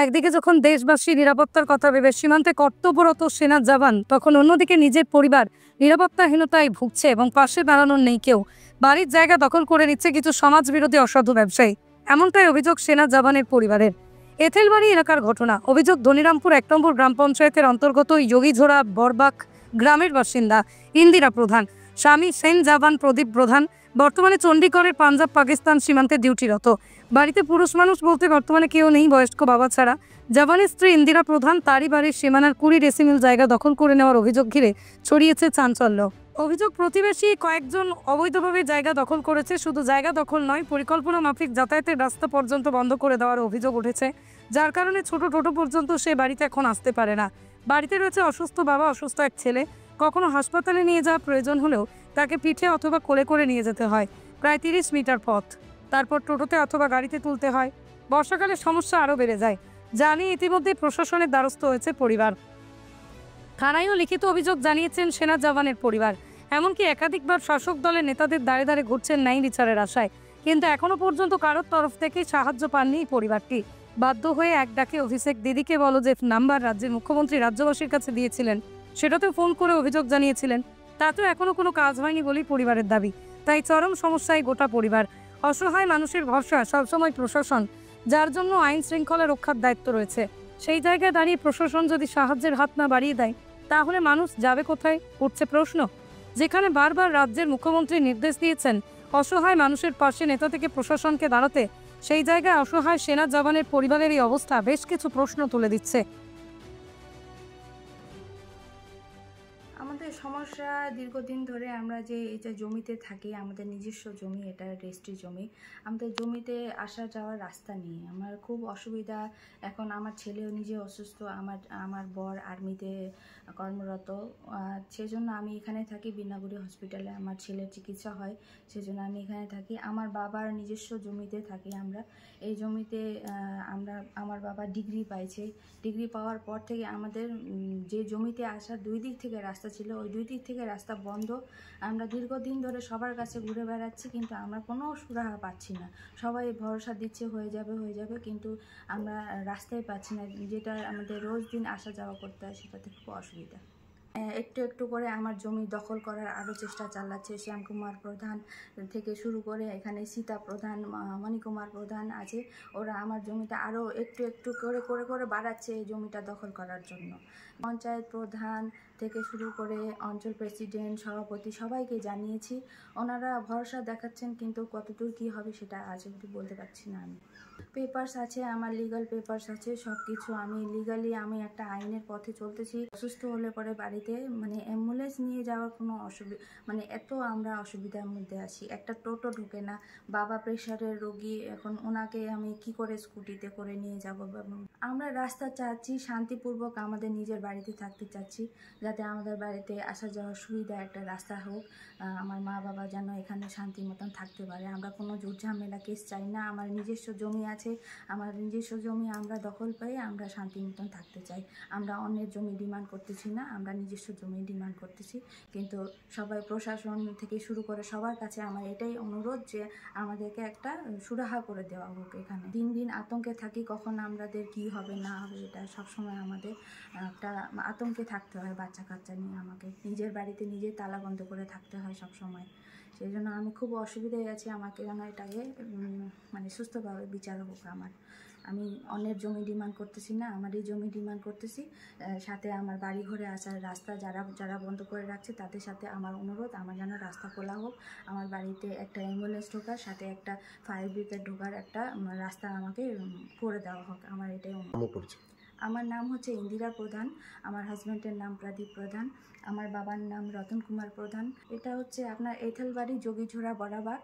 একদিকে যখন দেশবাসী নিরাপত্তার কথা ভেবে সীমান্তে কর্তব্যরত সেনা জওয়ান, তখন অন্যদিকে নিজের পরিবার নিরাপত্তাহীনতায় ভুগছে এবং পাশে দাঁড়ানোর নেই কেউ। বাড়ির জায়গা দখল করে নিচ্ছে কিছু সমাজবিরোধী অসাধু ব্যবসায়ী, এমনটাই অভিযোগ সেনা জওয়ানের পরিবারের। এথেলবাড়ি এলাকার ঘটনা। অভিযোগ, ধনিরামপুর ১ নম্বর গ্রাম পঞ্চায়েতের অন্তর্গত যোগীঝোড়া বরবাক গ্রামের বাসিন্দা ইন্দিরা প্রধান, স্বামী সেন জওয়ান প্রদীপ প্রধান বর্তমানে চণ্ডীগড়ের পাঞ্জাব পাকিস্তান সীমান্তে ডিউটিরত। বাড়িতে পুরুষ মানুষ বলতে বর্তমানে কেউ নেই, বয়স্ক বাবা ছাড়া। জওয়ানের স্ত্রী ইন্দিরা প্রধান তারই বাড়ির সীমানার ২০ ডেসিমিল জায়গা দখল করে নেওয়ার অভিযোগ ঘিরে ছড়িয়েছে চাঞ্চল্য। অভিযোগ, প্রতিবেশী কয়েকজন অবৈধভাবে জায়গা দখল করেছে। শুধু জায়গা দখল নয়, পরিকল্পনা মাফিক যাতায়াতের রাস্তা পর্যন্ত বন্ধ করে দেওয়ার অভিযোগ উঠেছে, যার কারণে ছোট টোটো পর্যন্ত সে বাড়িতে এখন আসতে পারে না। বাড়িতে রয়েছে অসুস্থ বাবা, অসুস্থ এক ছেলে। কখনো হাসপাতালে নিয়ে যাওয়া প্রয়োজন হলেও তাকে পিঠে অথবা কোলে করে নিয়ে যেতে হয় প্রায় ৩০ মিটার পথ, তারপর টোটোতে অথবা গাড়িতে তুলতে হয়। বর্ষাকালে সমস্যা আরও বেড়ে যায়, যা নিয়ে ইতিমধ্যে প্রশাসনের দ্বারস্থ হয়েছে পরিবার। থানায়ও লিখিত অভিযোগ জানিয়েছেন সেনা জওয়ানের পরিবার। এমনকি একাধিকবার শাসক দলের নেতাদের দাঁড়ে দাঁড়ে ঘুরছেন ন্যায় বিচারের আশায়, কিন্তু এখনো পর্যন্ত কারোর তরফ থেকে সাহায্য পাননি পরিবারটি। বাধ্য হয়ে এক ডাকে অভিষেক দিদিকে বলো যে নাম্বার রাজ্যের মুখ্যমন্ত্রী রাজ্যবাসীর কাছে দিয়েছিলেন, সেটাতে ফোন করে অভিযোগ জানিয়েছিলেন, তাতেও এখনো কোনো কাজ হয়নি বলেই পরিবারের দাবি। তাই চরম সমস্যায় গোটা পরিবার। অসহায় মানুষের ভরসা সবসময় প্রশাসন, যার জন্য আইন শৃঙ্খলা রক্ষার দায়িত্ব রয়েছে। সেই জায়গায় দাঁড়িয়ে প্রশাসন যদি সাহায্যের হাত না বাড়িয়ে দেয়, তাহলে মানুষ যাবে কোথায়, উঠছে প্রশ্ন। যেখানে বারবার রাজ্যের মুখ্যমন্ত্রী নির্দেশ দিয়েছেন অসহায় মানুষের পাশে নেতা থেকে প্রশাসনকে দাঁড়াতে, সেই জায়গায় অসহায় সেনা জওয়ানের পরিবারের এই অবস্থা বেশ কিছু প্রশ্ন তুলে দিচ্ছে। আমাদের সমস্যা দীর্ঘদিন ধরে আমরা যে এই যে জমিতে থাকি, আমাদের নিজস্ব জমি, এটা রেজিস্ট্রি জমি। আমাদের জমিতে আসা যাওয়ার রাস্তা নেই, আমার খুব অসুবিধা। এখন আমার ছেলেও নিজে অসুস্থ, আমার বর আর্মিতে কর্মরত, সেজন্য আমি এখানে থাকি বিনাগুড়ি হসপিটালে। আমার ছেলের চিকিৎসা হয়, সেজন্য আমি এখানে থাকি। আমার বাবার নিজস্ব জমিতে থাকি আমরা। এই জমিতে আমার বাবা ডিগ্রি পাইছে। ডিগ্রি পাওয়ার পর থেকে আমাদের যে জমিতে আসা ২ দিক থেকে রাস্তা ছিল, ওই ২ দিক থেকে রাস্তা বন্ধ। আমরা দীর্ঘদিন ধরে সবার কাছে ঘুরে বেড়াচ্ছি, কিন্তু আমরা কোনো সুরাহা পাচ্ছি না। সবাই ভরসা দিচ্ছে হয়ে যাবে, কিন্তু আমরা রাস্তায় পাচ্ছি না, যেটা আমাদের রোজ দিন আসা যাওয়া করতে হয়, সেটাতে খুব অসুবিধা। একটু একটু করে আমার জমি দখল করার আরও চেষ্টা চালাচ্ছে। শ্যামকুমার প্রধান থেকে শুরু করে এখানে সীতা প্রধান, মণিকুমার প্রধান আছে, ওরা আমার জমিটা আরও একটু একটু করে করে করে বাড়াচ্ছে এই জমিটা দখল করার জন্য। পঞ্চায়েত প্রধান থেকে শুরু করে অঞ্চল প্রেসিডেন্ট, সভাপতি সবাইকে জানিয়েছি, ওনারা ভরসা দেখাচ্ছেন, কিন্তু কতদূর কী হবে সেটা আজ অবধি বলতে পারছি না। আমি পেপারস আছে, আমার লিগাল পেপারস আছে, সব কিছু আমি লিগালি আমি একটা আইনের পথে চলতেছি। অসুস্থ হলে পরে বাড়িতে অ্যাম্বুলেন্স নিয়ে যাওয়ার কোনো এত আমরা অসুবিধার মধ্যে আছি। একটা টোটো ঢুকে না, বাবা প্রেশারের রোগী, এখন ওনাকে আমি কি করে স্কুটিতে করে নিয়ে যাব। আমরা রাস্তা চাচ্ছি শান্তিপূর্বক, আমাদের নিজের বাড়িতে থাকতে চাচ্ছি, যাতে আমাদের বাড়িতে আসা যাওয়ার সুবিধা একটা রাস্তা হোক। আমার মা বাবা যেন এখানে শান্তি মতন থাকতে পারে। আমরা কোনো ঝামেলা কেস চাই না। আমার নিজস্ব জমি আছে, আমার নিজস্ব জমি আমরা দখল পাই, আমরা শান্তি মতন থাকতে চাই। আমরা অন্যের জমি ডিমান্ড করতেছি না, আমরা নিজস্ব জমি ডিমান্ড করতেছি। কিন্তু সবাই, প্রশাসন থেকে শুরু করে সবার কাছে আমার এটাই অনুরোধ যে আমাদেরকে একটা সুরাহা করে দেওয়া হোক। এখানে দিন দিন আতঙ্কে থাকি, কখন আমাদের কি হবে না হবে, এটা সবসময় আমাদের একটা আতঙ্কে থাকতে হয়। বাচ্চা কাচ্চা নিয়ে আমাকে নিজের বাড়িতে নিজে তালা বন্ধ করে থাকতে হয় সবসময়। সেই জন্য আমি খুব অসুবিধায় আছি, আমাকে যেন এটাকে সুস্থভাবে বিচার হোক। আমি অন্যের জমি ডিমান্ড করতেছি না, আমার এই জমি ডিমান্ড করতেছি। সাথে আমার বাড়ি ঘরে আসার রাস্তা যারা বন্ধ করে রাখছে, তাদের সাথে আমার অনুরোধ, আমার যেন রাস্তা খোলা হোক। আমার বাড়িতে একটা অ্যাম্বুলেন্স ঢোকার, সাথে একটা ফায়ার ব্রিগেড ঢোকার একটা রাস্তা আমাকে করে দেওয়া হোক, আমার এটাই অনুরোধ। আমার নাম হচ্ছে ইন্দিরা প্রধান, আমার হাজব্যান্ডের নাম প্রদীপ প্রধান, আমার বাবার নাম রতন কুমার প্রধান। এটা হচ্ছে আপনার এঁথেলবাড়ি যোগীঝোড়া বরাবাক।